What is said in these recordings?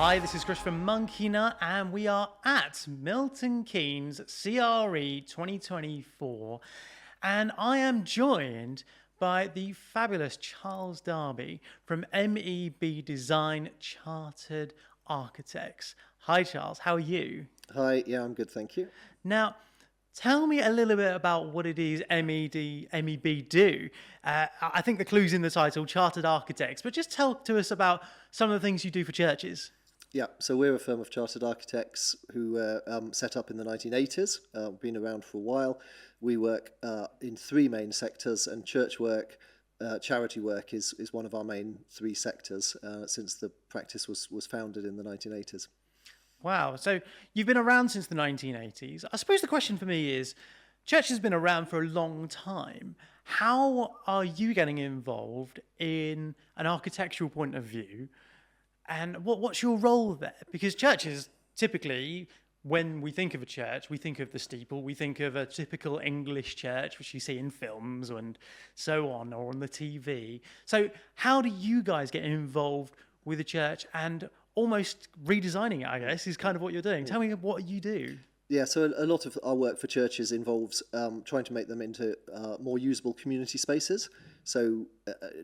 Hi, this is Chris from Monkeynut, and we are at Milton Keynes CRE 2024, and I am joined by the fabulous Charles Darby from MEB Design Chartered Architects. Hi, Charles. How are you? Hi, yeah, I'm good, thank you. Now, tell me a little bit about what it is MEB do. I think the clue's in the title, Chartered Architects, but just tell to us about some of the things you do for churches. Yeah, so we're a firm of chartered architects who set up in the 1980s, been around for a while. We work in three main sectors, and church work, charity work is one of our main three sectors since the practice was founded in the 1980s. Wow, so you've been around since the 1980s. I suppose the question for me is, church has been around for a long time. How are you getting involved in an architectural point of view? And what's your role there? Because churches, typically, when we think of a church, we think of the steeple, we think of a typical English church, which you see in films and so on, or on the TV. So how do you guys get involved with a church and almost redesigning it, I guess, is kind of what you're doing? Tell me what you do. Yeah, so a lot of our work for churches involves trying to make them into more usable community spaces. So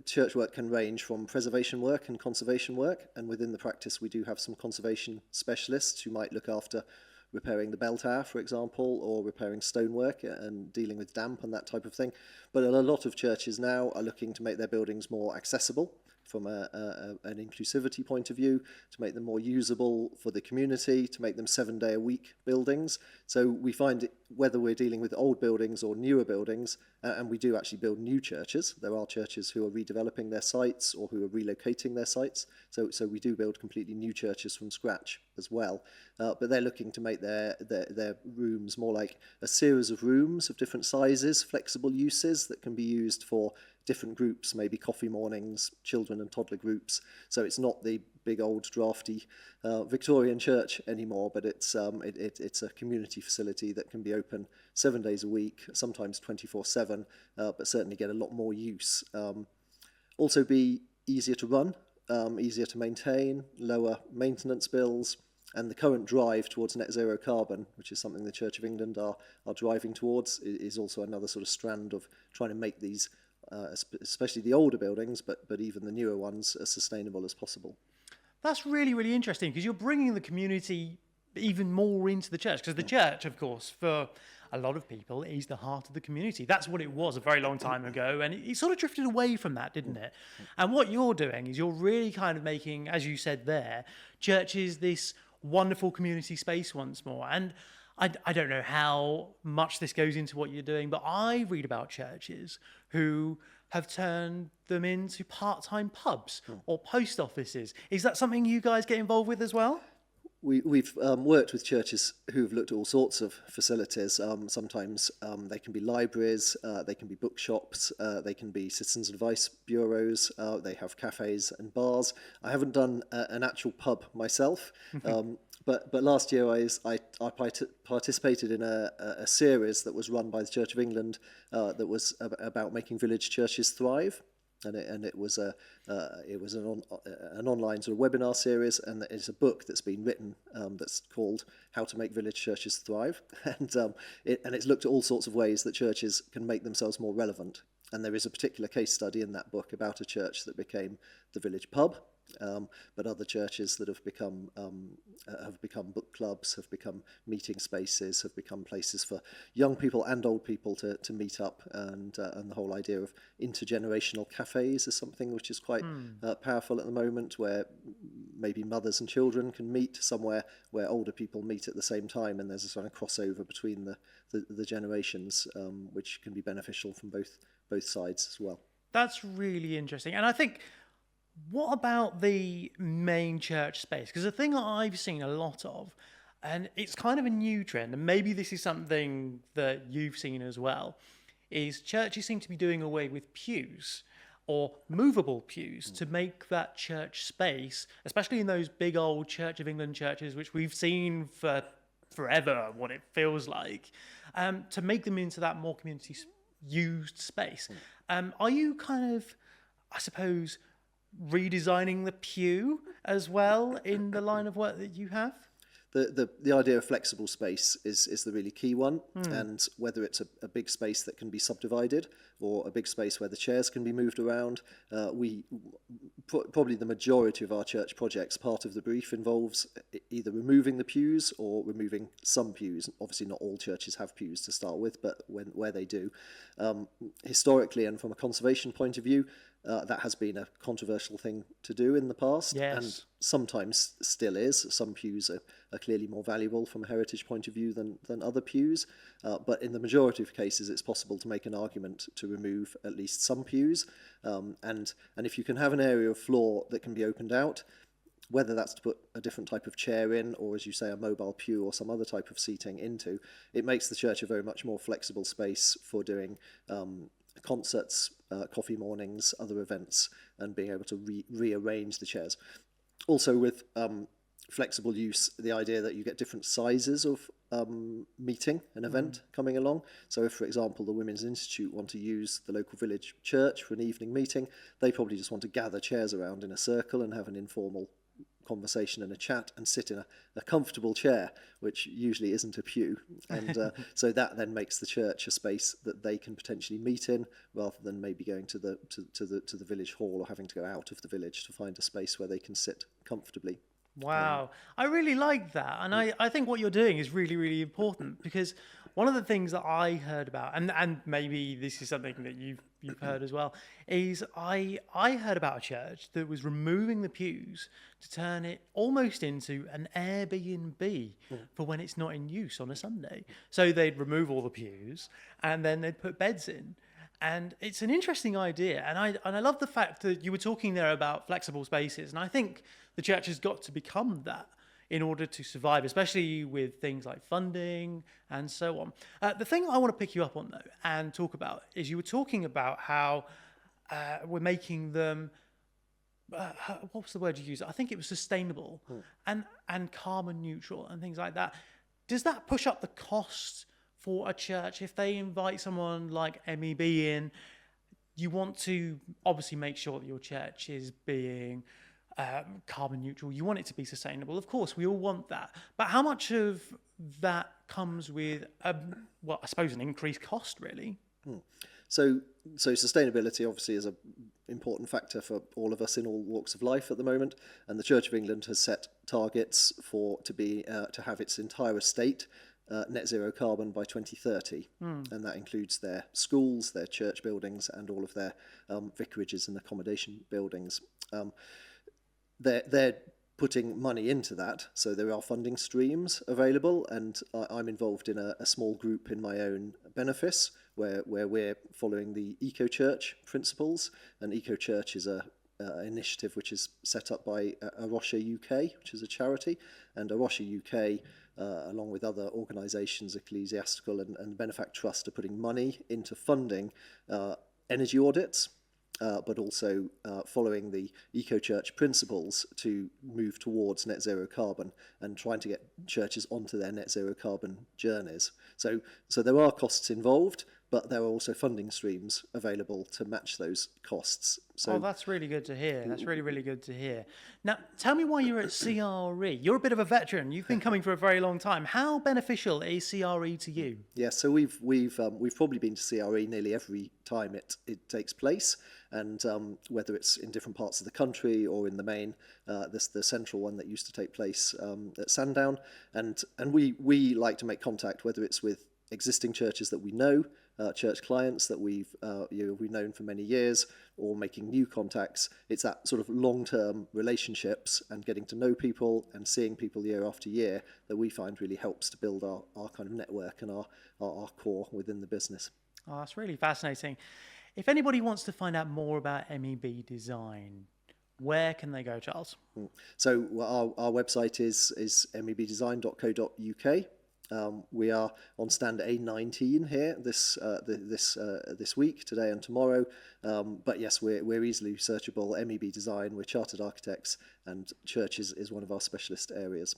church work can range from preservation work and conservation work, and within the practice we do have some conservation specialists who might look after repairing the bell tower, for example, or repairing stonework and dealing with damp and that type of thing. But a lot of churches now are looking to make their buildings more accessible from an inclusivity point of view, to make them more usable for the community, to make them 7-day-a-week buildings. So we find whether we're dealing with old buildings or newer buildings, and we do actually build new churches. There are churches who are redeveloping their sites or who are relocating their sites. So we do build completely new churches from scratch as well. But they're looking to make their rooms more like a series of rooms of different sizes, flexible uses that can be used for different groups, maybe coffee mornings, children and toddler groups. So it's not the big old drafty Victorian church anymore, but it's a community facility that can be open 7 days a week, sometimes 24/7, but certainly get a lot more use. Also be easier to run, easier to maintain, lower maintenance bills, and the current drive towards net zero carbon, which is something the Church of England are driving towards, is also another sort of strand of trying to make these especially the older buildings, but even the newer ones, as sustainable as possible. That's really, really interesting, because you're bringing the community even more into the church, because the church, of course, for a lot of people, is the heart of the community. That's what it was a very long time ago, and it sort of drifted away from that, didn't it? And what you're doing is you're really kind of making, as you said there, churches this wonderful community space once more. And I don't know how much this goes into what you're doing, but I read about churches who have turned them into part-time pubs or post offices. Is that something you guys get involved with as well? We've worked with churches who've looked at all sorts of facilities. Sometimes they can be libraries, they can be bookshops, they can be citizens advice bureaus, they have cafes and bars. I haven't done an actual pub myself, but last year I participated in a series that was run by the Church of England that was about making village churches thrive. And it was an online sort of webinar series, and it's a book that's been written that's called How to Make Village Churches Thrive, and it's looked at all sorts of ways that churches can make themselves more relevant. And there is a particular case study in that book about a church that became the village pub, but other churches that have become book clubs, have become meeting spaces, have become places for young people and old people to meet up, and the whole idea of intergenerational cafes is something which is quite powerful at the moment, where maybe mothers and children can meet somewhere where older people meet at the same time, and there's a sort of crossover between the generations, which can be beneficial from both sides as well. That's really interesting. And I think, what about the main church space? Because the thing I've seen a lot of, and it's kind of a new trend, and maybe this is something that you've seen as well, is churches seem to be doing away with pews or movable pews to make that church space, especially in those big old Church of England churches, which we've seen for forever, what it feels like, to make them into that more community used space. Are you kind of, I suppose, redesigning the pew as well in the line of work that you have? The idea of flexible space is the really key one, and whether it's a big space that can be subdivided or a big space where the chairs can be moved around, probably the majority of our church projects, part of the brief involves either removing the pews or removing some pews. Obviously not all churches have pews to start with, but where they do. Historically and from a conservation point of view, that has been a controversial thing to do in the past, and sometimes still is. Some pews are clearly more valuable from a heritage point of view than other pews, but in the majority of cases it's possible to make an argument to remove at least some pews, and if you can have an area of floor that can be opened out, whether that's to put a different type of chair in or, as you say, a mobile pew or some other type of seating into, it makes the church a very much more flexible space for doing concerts, coffee mornings, other events, and being able to rearrange the chairs. Also with flexible use, the idea that you get different sizes of meeting, an event coming along. So if, for example, the Women's Institute want to use the local village church for an evening meeting, they probably just want to gather chairs around in a circle and have an informal conversation and a chat and sit in a comfortable chair, which usually isn't a pew, and so that then makes the church a space that they can potentially meet in, rather than maybe going to the village hall or having to go out of the village to find a space where they can sit comfortably. Wow, I really like that, and I think what you're doing is really, really important, because one of the things that I heard about, and maybe this is something that you've heard as well, is I heard about a church that was removing the pews to turn it almost into an Airbnb for when it's not in use on a Sunday. So they'd remove all the pews and then they'd put beds in. And it's an interesting idea, and I love the fact that you were talking there about flexible spaces, and I think the church has got to become that in order to survive, especially with things like funding and so on. The thing I want to pick you up on, though, and talk about is you were talking about how we're making them, what was the word you used? I think it was sustainable and carbon neutral and things like that. Does that push up the cost for a church if they invite someone like MEB in? You want to obviously make sure that your church is being carbon neutral. You want it to be sustainable. Of course, we all want that. But how much of that comes with, I suppose, an increased cost, really? So sustainability obviously is an important factor for all of us in all walks of life at the moment, and the Church of England has set targets to have its entire estate net zero carbon by 2030, and that includes their schools, their church buildings, and all of their vicarages and accommodation buildings. They're putting money into that, so there are funding streams available, and I'm involved in a small group in my own benefice where we're following the Eco-Church principles, and Eco-Church is a initiative which is set up by Arosha UK, which is a charity, and Arosha UK, along with other organisations, ecclesiastical and benefact trust, are putting money into funding energy audits, but also following the Eco-Church principles to move towards net zero carbon and trying to get churches onto their net zero carbon journeys. So there are costs involved, but there are also funding streams available to match those costs. So that's really good to hear. That's really, really good to hear. Now, tell me why you're at CRE. You're a bit of a veteran. You've been coming for a very long time. How beneficial is CRE to you? Yeah, so we've probably been to CRE nearly every time it takes place, and whether it's in different parts of the country or in the main, the central one that used to take place at Sandown, and we like to make contact, whether it's with existing churches that we know, church clients that we've known for many years, or making new contacts. It's that sort of long-term relationships and getting to know people and seeing people year after year that we find really helps to build our kind of network and our core within the business. Oh, that's really fascinating. If anybody wants to find out more about MEB Design, where can they go, Charles? So our website is mebdesign.co.uk. We are on stand A19 here this week, today and tomorrow. But yes, we're easily searchable. MEB Design, we're chartered architects, and church is one of our specialist areas.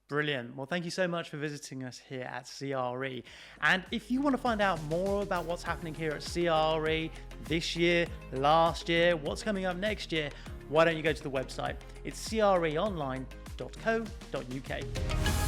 Brilliant. Well, thank you so much for visiting us here at CRE. And if you want to find out more about what's happening here at CRE this year, last year, what's coming up next year, why don't you go to the website? It's creonline.co.uk.